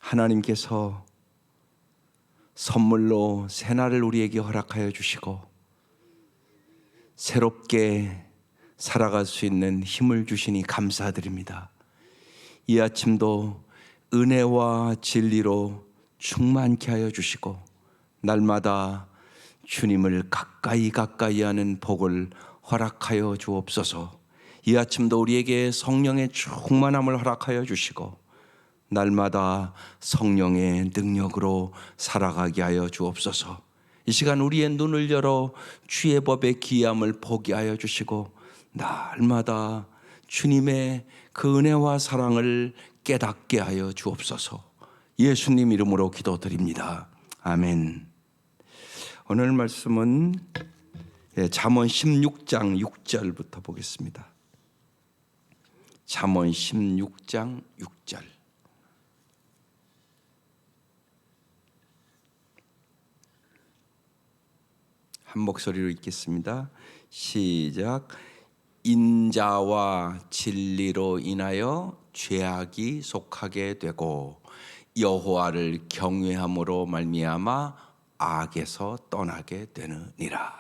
하나님께서 선물로 새날을 우리에게 허락하여 주시고 새롭게 살아갈 수 있는 힘을 주시니 감사드립니다. 이 아침도 은혜와 진리로 충만케 하여 주시고 날마다 주님을 가까이 하는 복을 허락하여 주옵소서. 이 아침도 우리에게 성령의 충만함을 허락하여 주시고 날마다 성령의 능력으로 살아가게 하여 주옵소서. 이 시간 우리의 눈을 열어 주의 법의 귀함을 보게 하여 주시고 날마다 주님의 그 은혜와 사랑을 깨닫게 하여 주옵소서. 예수님 이름으로 기도드립니다. 아멘. 오늘 말씀은 잠언 16장 6절부터 보겠습니다. 잠언 16장 6절. 한 목소리로 읽겠습니다. 시작. 인자와 진리로 인하여 죄악이 속하게 되고 여호와를 경외함으로 말미암아 악에서 떠나게 되느니라.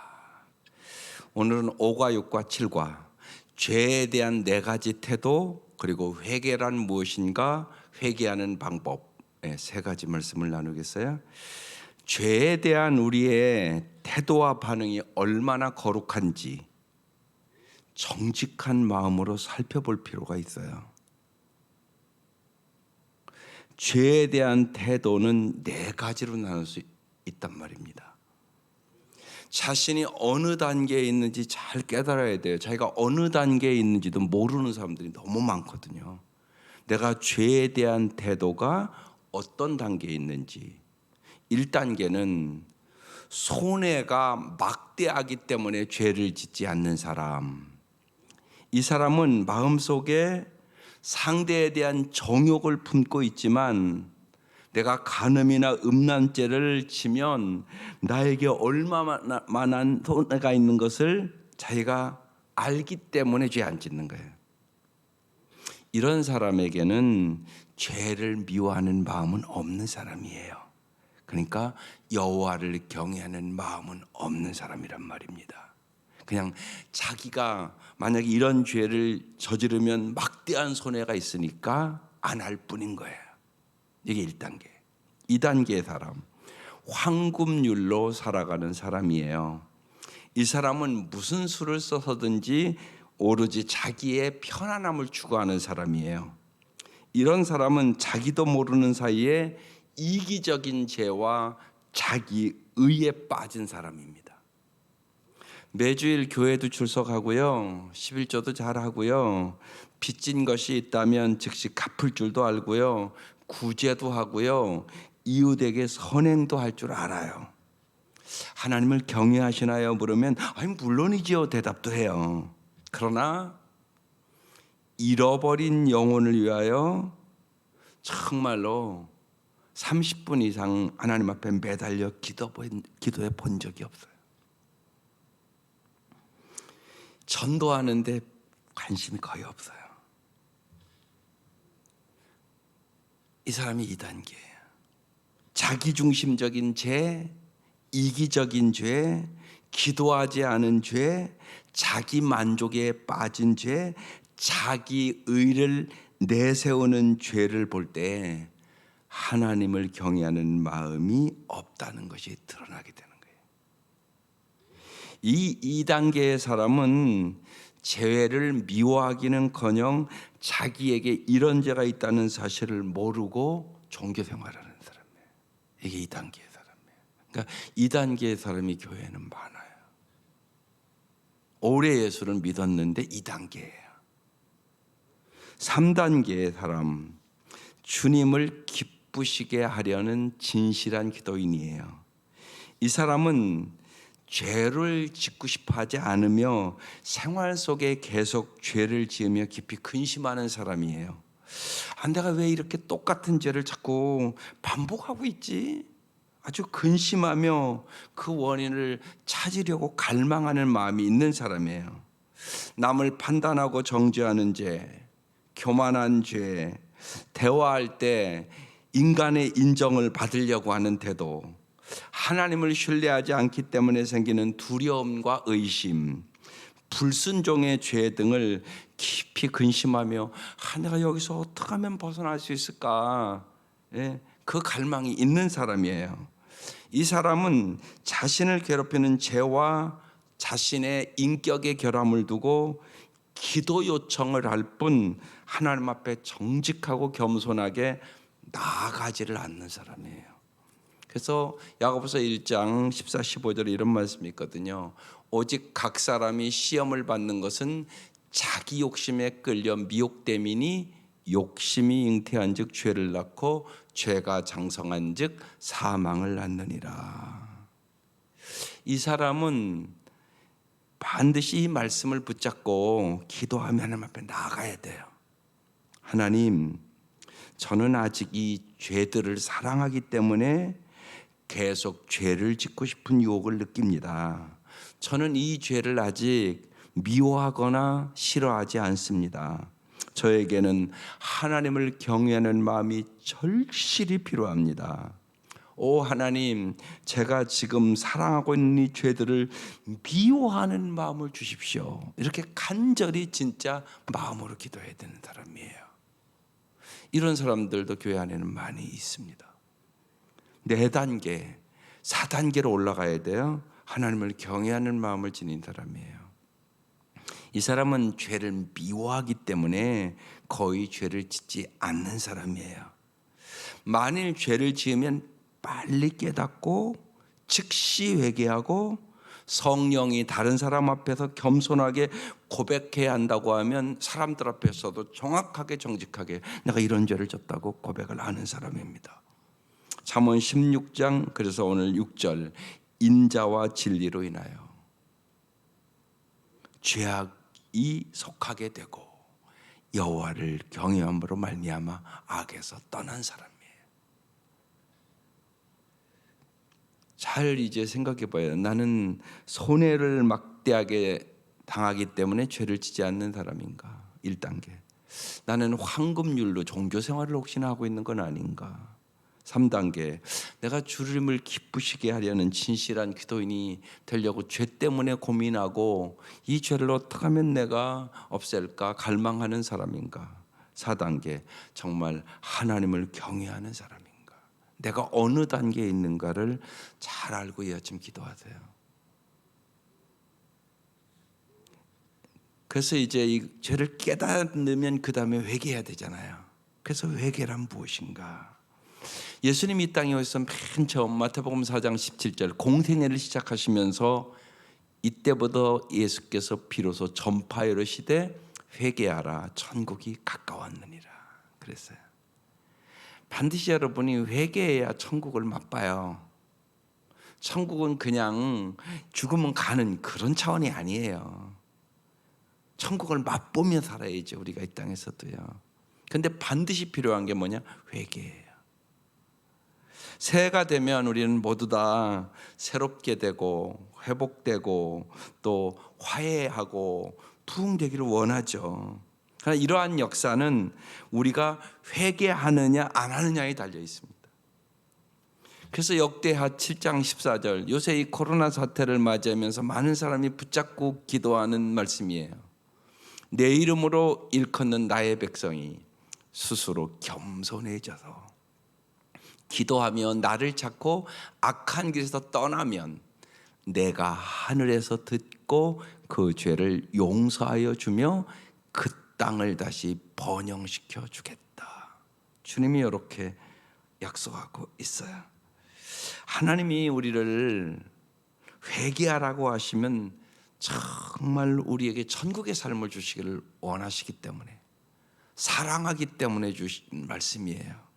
오늘은 5과 6과 7과 죄에 대한 4가지 태도, 그리고 회개란 무엇인가, 회개하는 방법, 3가지 말씀을 나누겠어요. 죄에 대한 우리의 태도와 반응이 얼마나 거룩한지 정직한 마음으로 살펴볼 필요가 있어요. 죄에 대한 태도는 4가지로 나눌 수 있단 말입니다. 자신이 어느 단계에 있는지 잘 깨달아야 돼요. 자기가 어느 단계에 있는지도 모르는 사람들이 너무 많거든요. 내가 죄에 대한 태도가 어떤 단계에 있는지. 1단계는 손해가 막대하기 때문에 죄를 짓지 않는 사람. 이 사람은 마음속에 상대에 대한 정욕을 품고 있지만 내가 간음이나 음란죄를 지면 나에게 얼마만한 손해가 있는 것을 자기가 알기 때문에 죄 안 짓는 거예요. 이런 사람에게는 죄를 미워하는 마음은 없는 사람이에요. 그러니까 여호와를 경외하는 마음은 없는 사람이란 말입니다. 그냥 자기가 만약에 이런 죄를 저지르면 막대한 손해가 있으니까 안 할 뿐인 거예요. 이게 1단계. 2단계의 사람, 황금률로 살아가는 사람이에요. 이 사람은 무슨 수를 써서든지 오로지 자기의 편안함을 추구하는 사람이에요. 이런 사람은 자기도 모르는 사이에 이기적인 죄와 자기 의에 빠진 사람입니다. 매주일 교회도 출석하고요, 11조도 잘하고요, 빚진 것이 있다면 즉시 갚을 줄도 알고요, 구제도 하고요, 이웃에게 선행도 할 줄 알아요. 하나님을 경외하시나요? 물으면 아니 물론이지요 대답도 해요. 그러나 잃어버린 영혼을 위하여 정말로 30분 이상 하나님 앞에 매달려 기도해 본 적이 없어요. 전도하는데 관심이 거의 없어요. 이 사람이 2단계예요. 자기중심적인 죄, 이기적인 죄, 기도하지 않은 죄, 자기 만족에 빠진 죄, 자기 의를 내세우는 죄를 볼 때 하나님을 경외하는 마음이 없다는 것이 드러나게 되는 거예요. 이 2단계의 사람은 죄를 미워하기는커녕 자기에게 이런 죄가 있다는 사실을 모르고 종교 생활하는 사람이에요. 이게 2단계의 사람이에요. 그러니까 2단계의 사람이 교회에는 많아요. 오래 예수를 믿었는데 2단계예요. 3단계의 사람, 주님을 기쁘시게 하려는 진실한 기도인이에요. 이 사람은 죄를 짓고 싶어 하지 않으며 생활 속에 계속 죄를 지으며 깊이 근심하는 사람이에요. 내가 왜 이렇게 똑같은 죄를 자꾸 반복하고 있지? 아주 근심하며 그 원인을 찾으려고 갈망하는 마음이 있는 사람이에요. 남을 판단하고 정죄하는 죄, 교만한 죄, 대화할 때 인간의 인정을 받으려고 하는 태도, 하나님을 신뢰하지 않기 때문에 생기는 두려움과 의심, 불순종의 죄 등을 깊이 근심하며 내가 여기서 어떻게 하면 벗어날 수 있을까? 그 갈망이 있는 사람이에요. 이 사람은 자신을 괴롭히는 죄와 자신의 인격의 결함을 두고 기도 요청을 할 뿐 하나님 앞에 정직하고 겸손하게 나아가지를 않는 사람이에요. 그래서 야고보서 1장 14, 15절에 이런 말씀이 있거든요. 오직 각 사람이 시험을 받는 것은 자기 욕심에 끌려 미혹됨이니 욕심이 잉태한 즉 죄를 낳고 죄가 장성한 즉 사망을 낳느니라. 이 사람은 반드시 이 말씀을 붙잡고 기도하며 하나님 앞에 나아가야 돼요. 하나님, 저는 아직 이 죄들을 사랑하기 때문에 계속 죄를 짓고 싶은 유혹을 느낍니다. 저는 이 죄를 아직 미워하거나 싫어하지 않습니다. 저에게는 하나님을 경외하는 마음이 절실히 필요합니다. 오 하나님, 제가 지금 사랑하고 있는 이 죄들을 미워하는 마음을 주십시오. 이렇게 간절히 진짜 마음으로 기도해야 되는 사람이에요. 이런 사람들도 교회 안에는 많이 있습니다. 4단계, 4단계로 올라가야 돼요. 하나님을 경외하는 마음을 지닌 사람이에요. 이 사람은 죄를 미워하기 때문에 거의 죄를 짓지 않는 사람이에요. 만일 죄를 지으면 빨리 깨닫고 즉시 회개하고 성령이 다른 사람 앞에서 겸손하게 고백해야 한다고 하면 사람들 앞에서도 정확하게 정직하게 내가 이런 죄를 졌다고 고백을 하는 사람입니다. 잠언 16장 그래서 오늘 6절 인자와 진리로 인하여 죄악이 속하게 되고 여호와를 경외함으로 말미암아 악에서 떠난 사람이에요. 잘 이제 생각해 봐요. 나는 손해를 막대하게 당하기 때문에 죄를 지지 않는 사람인가? 1단계. 나는 황금률로 종교 생활을 혹시나 하고 있는 건 아닌가? 3단계. 내가 주님을 기쁘시게 하려는 진실한 기도인이 되려고 죄 때문에 고민하고 이 죄를 어떻게 하면 내가 없앨까 갈망하는 사람인가? 4단계. 정말 하나님을 경외하는 사람인가? 내가 어느 단계에 있는가를 잘 알고 이 아침 기도하세요. 그래서 이제 이 죄를 깨닫으면 그 다음에 회개해야 되잖아요. 그래서 회개란 무엇인가? 예수님이 이 땅에 오셔서 맨 처음 마태복음 4장 17절 공생애를 시작하시면서 이때부터 예수께서 비로소 전파에 이르시되 회개하라 천국이 가까웠느니라 그랬어요. 반드시 여러분이 회개해야 천국을 맛봐요. 천국은 그냥 죽으면 가는 그런 차원이 아니에요. 천국을 맛보며 살아야죠. 우리가 이 땅에서도요. 근데 반드시 필요한 게 뭐냐? 회개예요. 새해가 되면 우리는 모두 다 새롭게 되고 회복되고 또 화해하고 부흥되기를 원하죠. 그러나 이러한 역사는 우리가 회개하느냐 안 하느냐에 달려 있습니다. 그래서 역대하 7장 14절 요새 이 코로나 사태를 맞이하면서 많은 사람이 붙잡고 기도하는 말씀이에요. 내 이름으로 일컫는 나의 백성이 스스로 겸손해져서 기도하며 나를 찾고 악한 길에서 떠나면 내가 하늘에서 듣고 그 죄를 용서하여 주며 그 땅을 다시 번영시켜 주겠다. 주님이 이렇게 약속하고 있어요. 하나님이 우리를 회개하라고 하시면 정말 우리에게 천국의 삶을 주시기를 원하시기 때문에 사랑하기 때문에 주신 말씀이에요.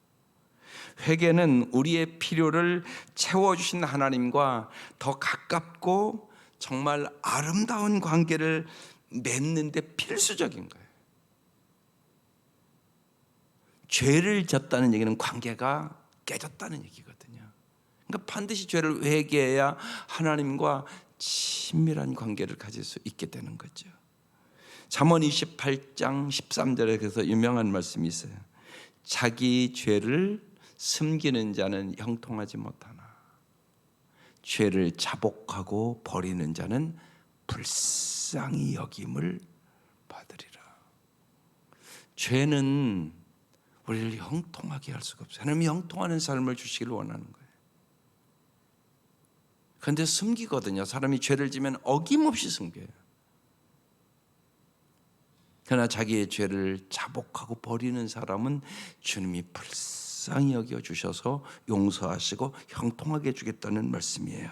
회개는 우리의 필요를 채워주신 하나님과 더 가깝고 정말 아름다운 관계를 맺는 데 필수적인 거예요. 죄를 졌다는 얘기는 관계가 깨졌다는 얘기거든요. 그러니까 반드시 죄를 회개해야 하나님과 친밀한 관계를 가질 수 있게 되는 거죠. 잠언 28장 13절에 그래서 유명한 말씀이 있어요. 자기 죄를 숨기는 자는 형통하지 못하나 죄를 자복하고 버리는 자는 불쌍히 여김을 받으리라. 죄는 우리를 형통하게 할 수가 없어요. 하나님이 형통하는 삶을 주시기를 원하는 거예요. 그런데 숨기거든요. 사람이 죄를 지면 어김없이 숨겨요. 그러나 자기의 죄를 자복하고 버리는 사람은 주님이 불쌍히 여겨 주셔서 용서하시고 형통하게 해주겠다는 말씀이에요.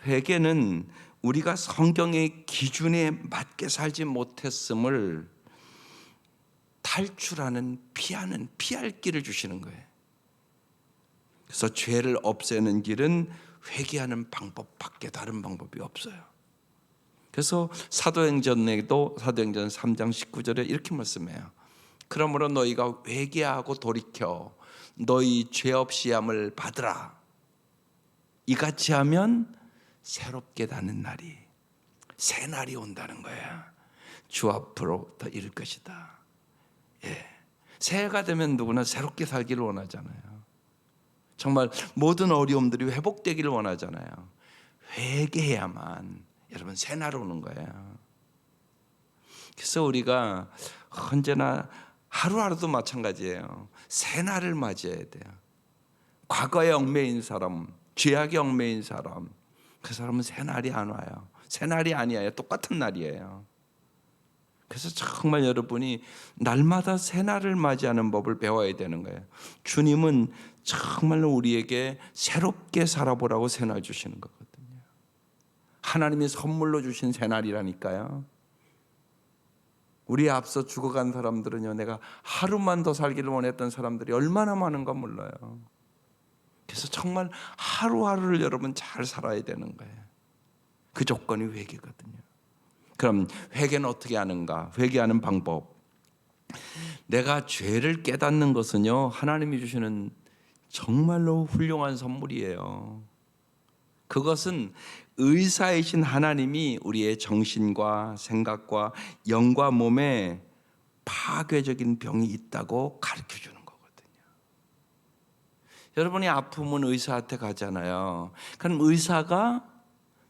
회개는 우리가 성경의 기준에 맞게 살지 못했음을 탈출하는, 피할 길을 주시는 거예요. 그래서 죄를 없애는 길은 회개하는 방법밖에 다른 방법이 없어요. 그래서 사도행전에도 사도행전 3장 19절에 이렇게 말씀해요. 그러므로 너희가 회개하고 돌이켜 너희 죄 없이 함을 받으라. 이같이 하면 새롭게 나는 날이, 새 날이 온다는 거예요. 주 앞으로부터 이를 것이다. 새해가 되면 누구나 새롭게 살기를 원하잖아요. 정말 모든 어려움들이 회복되기를 원하잖아요. 회개해야만 여러분 새날 오는 거예요. 그래서 우리가 언제나 하루하루도 마찬가지예요. 새날을 맞이해야 돼요. 과거에 얽매인 사람, 죄악에 얽매인 사람, 그 사람은 새날이 안 와요. 새날이 아니에요. 똑같은 날이에요. 그래서 정말 여러분이 날마다 새날을 맞이하는 법을 배워야 되는 거예요. 주님은 정말로 우리에게 새롭게 살아보라고 새날 주시는 거거든요. 하나님이 선물로 주신 새날이라니까요. 우리 앞서 죽어간 사람들은요, 내가 하루만 더 살기를 원했던 사람들이 얼마나 많은가 몰라요. 그래서 정말 하루하루를 여러분 잘 살아야 되는 거예요. 그 조건이 회개거든요. 그럼 회개는 어떻게 하는가? 회개하는 방법. 내가 죄를 깨닫는 것은요, 하나님이 주시는 정말로 훌륭한 선물이에요. 그것은 의사이신 하나님이 우리의 정신과 생각과 영과 몸에 파괴적인 병이 있다고 가르쳐 주는 거거든요. 여러분이 아프면 의사한테 가잖아요. 그럼 의사가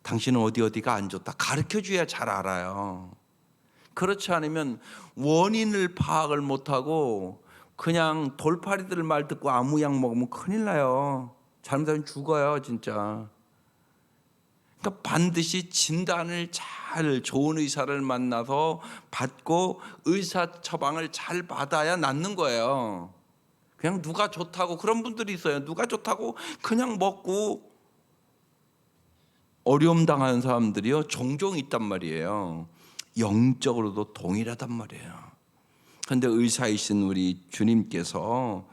당신은 어디가 안 좋다 가르쳐 줘야 잘 알아요. 그렇지 않으면 원인을 파악을 못하고 그냥 돌팔이들 말 듣고 아무 약 먹으면 큰일 나요. 잘못하면 죽어요 진짜. 그러니까 반드시 진단을 잘 좋은 의사를 만나서 받고 의사 처방을 잘 받아야 낫는 거예요. 그냥 누가 좋다고, 그런 분들이 있어요. 누가 좋다고 그냥 먹고 어려움 당하는 사람들이요 종종 있단 말이에요. 영적으로도 동일하단 말이에요. 그런데 의사이신 우리 주님께서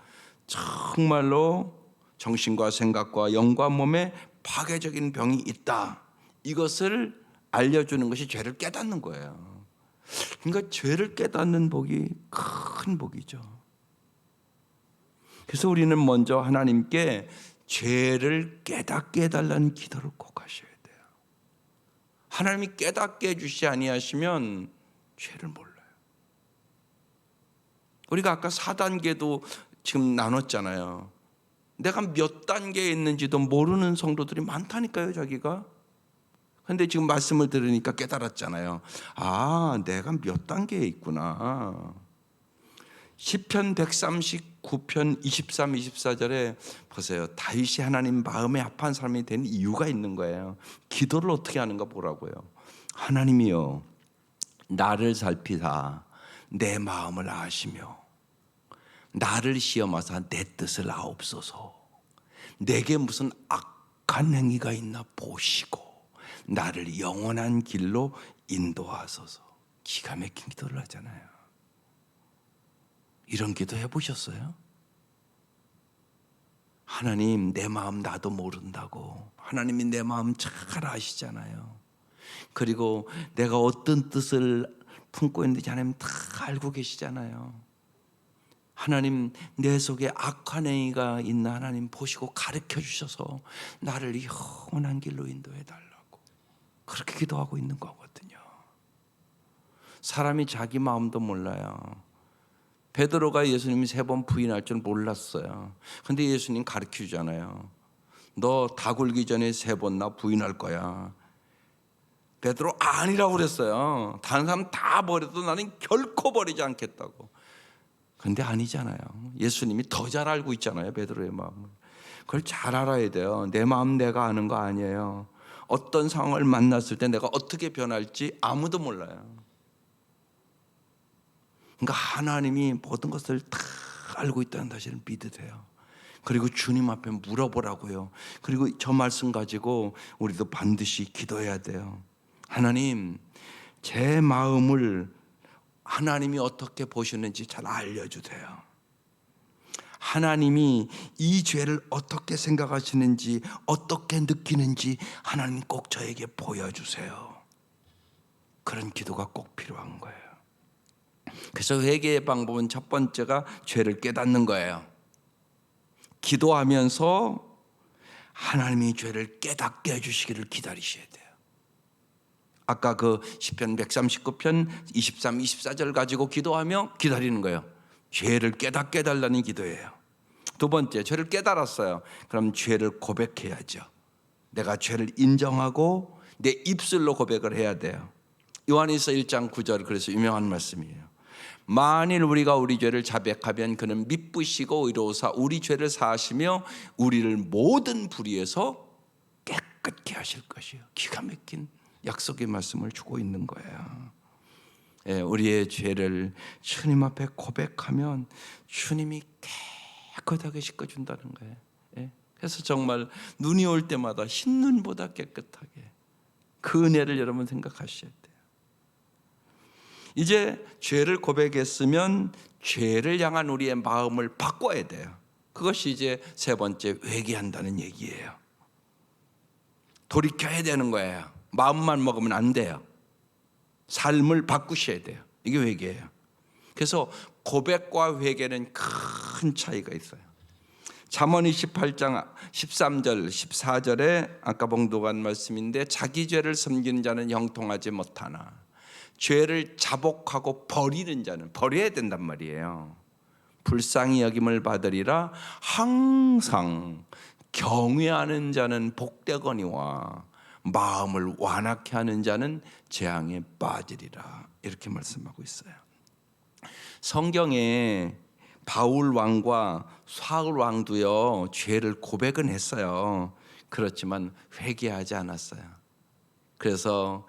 정말로 정신과 생각과 영과 몸에 파괴적인 병이 있다, 이것을 알려주는 것이 죄를 깨닫는 거예요. 그러니까 죄를 깨닫는 복이 큰 복이죠. 그래서 우리는 먼저 하나님께 죄를 깨닫게 해달라는 기도를 꼭 하셔야 돼요. 하나님이 깨닫게 해주시 아니하시면 죄를 몰라요. 우리가 아까 4단계도 지금 나눴잖아요. 내가 몇 단계에 있는지도 모르는 성도들이 많다니까요, 자기가. 근데 지금 말씀을 들으니까 깨달았잖아요. 아, 내가 몇 단계에 있구나. 시편 139편 23, 24절에 보세요. 다윗이 하나님 마음에 합한 사람이 된 이유가 있는 거예요. 기도를 어떻게 하는가 보라고요. 하나님이여, 나를 살피사 내 마음을 아시며 나를 시험하사 내 뜻을 아옵소서. 내게 무슨 악한 행위가 있나 보시고 나를 영원한 길로 인도하소서. 기가 막힌 기도를 하잖아요. 이런 기도 해보셨어요? 하나님, 내 마음 나도 모른다고. 하나님이 내 마음 잘 아시잖아요. 그리고 내가 어떤 뜻을 품고 있는지 하나님 다 알고 계시잖아요. 하나님, 내 속에 악한 행위가 있나 하나님 보시고 가르쳐 주셔서 나를 영원한 길로 인도해 달라고, 그렇게 기도하고 있는 거거든요. 사람이 자기 마음도 몰라요. 베드로가 예수님이 3번 부인할 줄 몰랐어요. 근데 예수님 가르치잖아요. 너 다 굴기 전에 3번 나 부인할 거야. 베드로 아니라고 그랬어요. 다른 사람 다 버려도 나는 결코 버리지 않겠다고. 근데 아니잖아요. 예수님이 더 잘 알고 있잖아요, 베드로의 마음을. 그걸 잘 알아야 돼요. 내 마음 내가 아는 거 아니에요. 어떤 상황을 만났을 때 내가 어떻게 변할지 아무도 몰라요. 그러니까 하나님이 모든 것을 다 알고 있다는 사실을 믿으세요. 그리고 주님 앞에 물어보라고요. 그리고 저 말씀 가지고 우리도 반드시 기도해야 돼요. 하나님, 제 마음을 하나님이 어떻게 보시는지 잘 알려주세요. 하나님이 이 죄를 어떻게 생각하시는지, 어떻게 느끼는지 하나님 꼭 저에게 보여주세요. 그런 기도가 꼭 필요한 거예요. 그래서 회개의 방법은 첫 번째가 죄를 깨닫는 거예요. 기도하면서 하나님이 죄를 깨닫게 해주시기를 기다리셔야 돼요. 아까 그 시편 139편 23, 24절 가지고 기도하며 기다리는 거예요. 죄를 깨닫게 해달라는 기도예요. 두 번째, 죄를 깨달았어요. 그럼 죄를 고백해야죠. 내가 죄를 인정하고 내 입술로 고백을 해야 돼요. 요한일서 1장 9절, 그래서 유명한 말씀이에요. 만일 우리가 우리 죄를 자백하면 그는 미쁘시고 의로우사 우리 죄를 사하시며 우리를 모든 불의에서 깨끗게 하실 것이요. 기가 막힌 약속의 말씀을 주고 있는 거예요. 예, 우리의 죄를 주님 앞에 고백하면 주님이 깨끗하게 씻어준다는 거예요. 예, 그래서 정말 눈이 올 때마다 흰눈보다 깨끗하게, 그 은혜를 여러분 생각하셔야 돼요. 이제 죄를 고백했으면 죄를 향한 우리의 마음을 바꿔야 돼요. 그것이 이제 세 번째, 회개한다는 얘기예요. 돌이켜야 되는 거예요. 마음만 먹으면 안 돼요. 삶을 바꾸셔야 돼요. 이게 회개예요. 그래서 고백과 회개는 큰 차이가 있어요. 잠언 28장 13절 14절에 아까 봉독한 말씀인데, 자기 죄를 섬기는 자는 형통하지 못하나 죄를 자복하고 버리는 자는, 버려야 된단 말이에요. 불쌍히 여김을 받으리라. 항상 경외하는 자는 복되거니와 마음을 완악케 하는 자는 재앙에 빠지리라. 이렇게 말씀하고 있어요. 성경에 바울 왕과 사울 왕도요, 죄를 고백은 했어요. 그렇지만 회개하지 않았어요. 그래서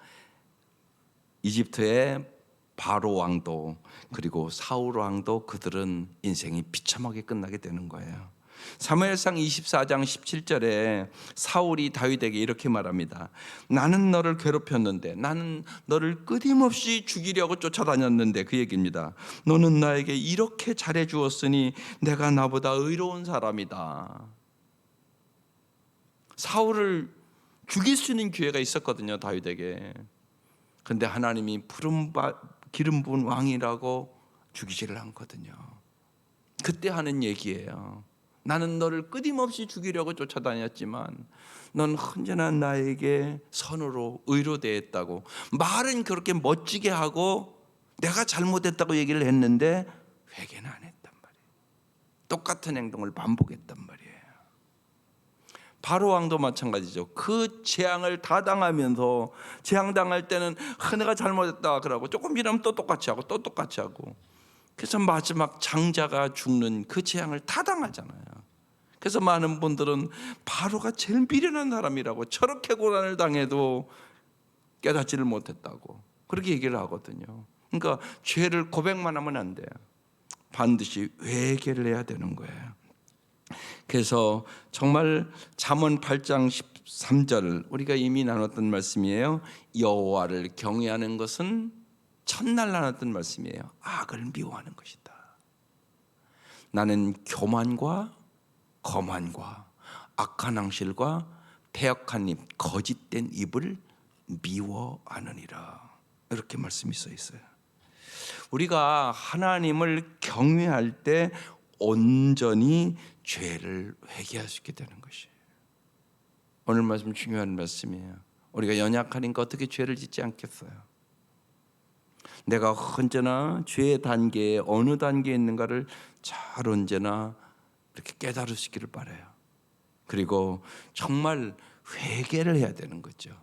이집트의 바로 왕도 그리고 사울 왕도 그들은 인생이 비참하게 끝나게 되는 거예요. 사무엘상 24장 17절에 사울이 다윗에게 이렇게 말합니다. 나는 너를 괴롭혔는데, 나는 너를 끊임없이 죽이려고 쫓아다녔는데, 그 얘기입니다. 너는 나에게 이렇게 잘해 주었으니 내가 나보다 의로운 사람이다. 사울을 죽일 수 있는 기회가 있었거든요, 다윗에게. 근데 하나님이 기름 부은 왕이라고 죽이지를 않거든요. 그때 하는 얘기예요. 나는 너를 끊임없이 죽이려고 쫓아다녔지만 넌 언제나 나에게 선으로 의로 대했다고. 말은 그렇게 멋지게 하고 내가 잘못했다고 얘기를 했는데 회개는 안 했단 말이에요. 똑같은 행동을 반복했단 말이에요. 바로 왕도 마찬가지죠. 그 재앙을 다 당하면서, 재앙 당할 때는 내가 잘못했다 그러고 조금 지나면 또 똑같이 하고 또 똑같이 하고, 그래서 마지막 장자가 죽는 그 재앙을 다 당하잖아요. 그래서 많은 분들은 바로가 제일 미련한 사람이라고, 저렇게 고난을 당해도 깨닫지를 못했다고 그렇게 얘기를 하거든요. 그러니까 죄를 고백만 하면 안 돼요. 반드시 회개를 해야 되는 거예요. 그래서 정말 잠언 8장 13절, 우리가 이미 나눴던 말씀이에요. 여호와를 경외하는 것은 첫날 나눴던 말씀이에요. 악을 미워하는 것이다. 나는 교만과 거만과 악한 행실과 패역한 입, 거짓된 입을 미워하느니라. 이렇게 말씀이 써 있어요. 우리가 하나님을 경외할 때 온전히 죄를 회개할 수 있게 되는 것이에요. 오늘 말씀 중요한 말씀이에요. 우리가 연약하니까 어떻게 죄를 짓지 않겠어요? 내가 언제나 죄의 단계에 어느 단계에 있는가를 잘 언제나 이렇게 깨달을 수 있기를 바라요. 그리고 정말 회개를 해야 되는 거죠.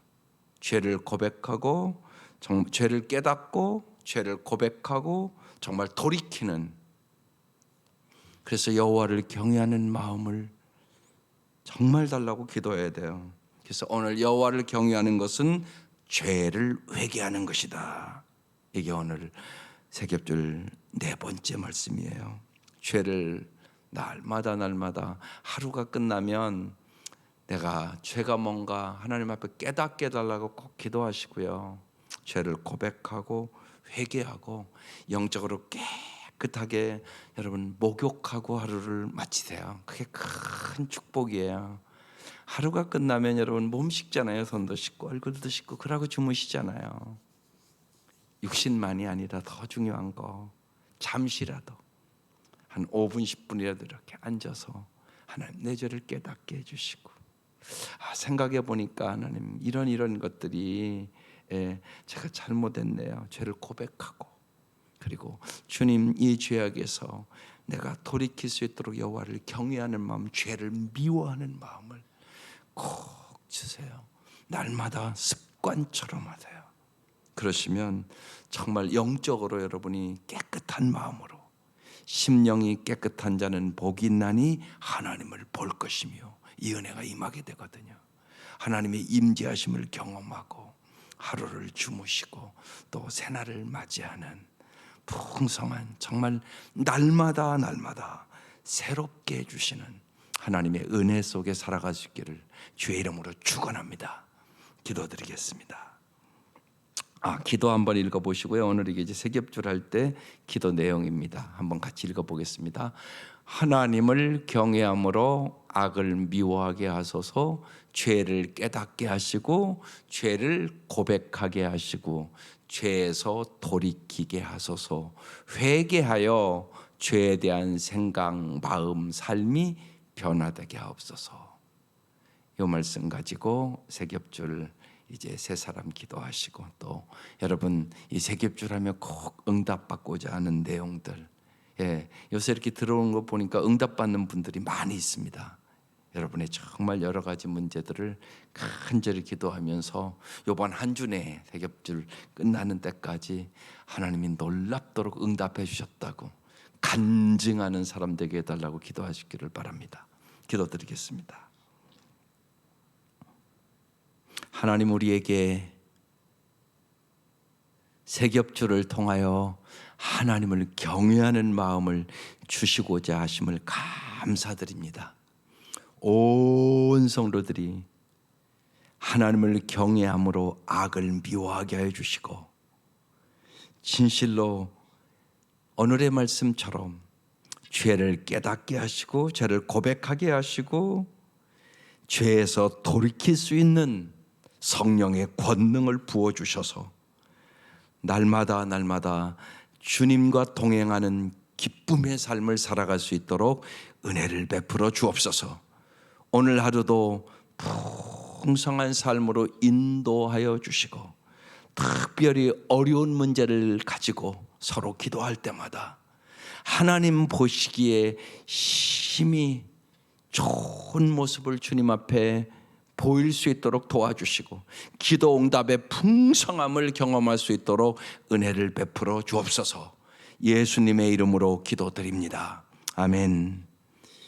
죄를 고백하고 죄를 깨닫고 죄를 고백하고 정말 돌이키는, 그래서 여호와를 경외하는 마음을 정말 달라고 기도해야 돼요. 그래서 오늘 여호와를 경외하는 것은 죄를 회개하는 것이다. 이게 오늘 세겹줄 네 번째 말씀이에요. 죄를 날마다 하루가 끝나면 내가 죄가 뭔가 하나님 앞에 깨닫게 해달라고 꼭 기도하시고요. 죄를 고백하고 회개하고 영적으로 깨끗하게 여러분 목욕하고 하루를 마치세요. 그게 큰 축복이에요. 하루가 끝나면 여러분 몸 씻잖아요. 손도 씻고 얼굴도 씻고 그러고 주무시잖아요. 육신만이 아니라 더 중요한 거, 잠시라도 한 5분 10분이라도 이렇게 앉아서 하나님 내 죄를 깨닫게 해주시고, 생각해 보니까 하나님 이런 것들이 제가 잘못했네요. 죄를 고백하고, 그리고 주님 이 죄악에서 내가 돌이킬 수 있도록 여호와를 경외하는 마음, 죄를 미워하는 마음을 꼭 주세요. 날마다 습관처럼 하세요. 그러시면 정말 영적으로 여러분이 깨끗한 마음으로, 심령이 깨끗한 자는 복이 있나니 하나님을 볼 것이며 이 은혜가 임하게 되거든요. 하나님의 임재하심을 경험하고 하루를 주무시고 또 새날을 맞이하는 풍성한, 정말 날마다 새롭게 해주시는 하나님의 은혜 속에 살아갈 수 있기를 주의 이름으로 축원합니다. 기도드리겠습니다. 기도 한번 읽어보시고요. 오늘 이게 이제 세겹줄 할 때 기도 내용입니다. 한번 같이 읽어보겠습니다. 하나님을 경외함으로 악을 미워하게 하소서. 죄를 깨닫게 하시고 죄를 고백하게 하시고 죄에서 돌이키게 하소서. 회개하여 죄에 대한 생각, 마음, 삶이 변화되게 하옵소서. 이 말씀 가지고 세겹줄 이제 세 사람 기도하시고, 또 여러분 이 세겹줄 하면 꼭 응답받고자 하는 내용들, 요새 이렇게 들어오는 거 보니까 응답받는 분들이 많이 있습니다. 여러분의 정말 여러 가지 문제들을 간절히 기도하면서 이번 한 주 내에 세겹줄 끝나는 때까지 하나님이 놀랍도록 응답해 주셨다고 간증하는 사람 되게 해달라고 기도하시기를 바랍니다. 기도드리겠습니다. 하나님, 우리에게 세겹줄을 통하여 하나님을 경외하는 마음을 주시고자 하심을 감사드립니다. 온 성도들이 하나님을 경외함으로 악을 미워하게 하여 주시고, 진실로 오늘의 말씀처럼 죄를 깨닫게 하시고 죄를 고백하게 하시고 죄에서 돌이킬 수 있는 성령의 권능을 부어주셔서 날마다 주님과 동행하는 기쁨의 삶을 살아갈 수 있도록 은혜를 베풀어 주옵소서. 오늘 하루도 풍성한 삶으로 인도하여 주시고, 특별히 어려운 문제를 가지고 서로 기도할 때마다 하나님 보시기에 힘이 좋은 모습을 주님 앞에 보일 수 있도록 도와주시고, 기도 응답의 풍성함을 경험할 수 있도록 은혜를 베풀어 주옵소서. 예수님의 이름으로 기도드립니다. 아멘.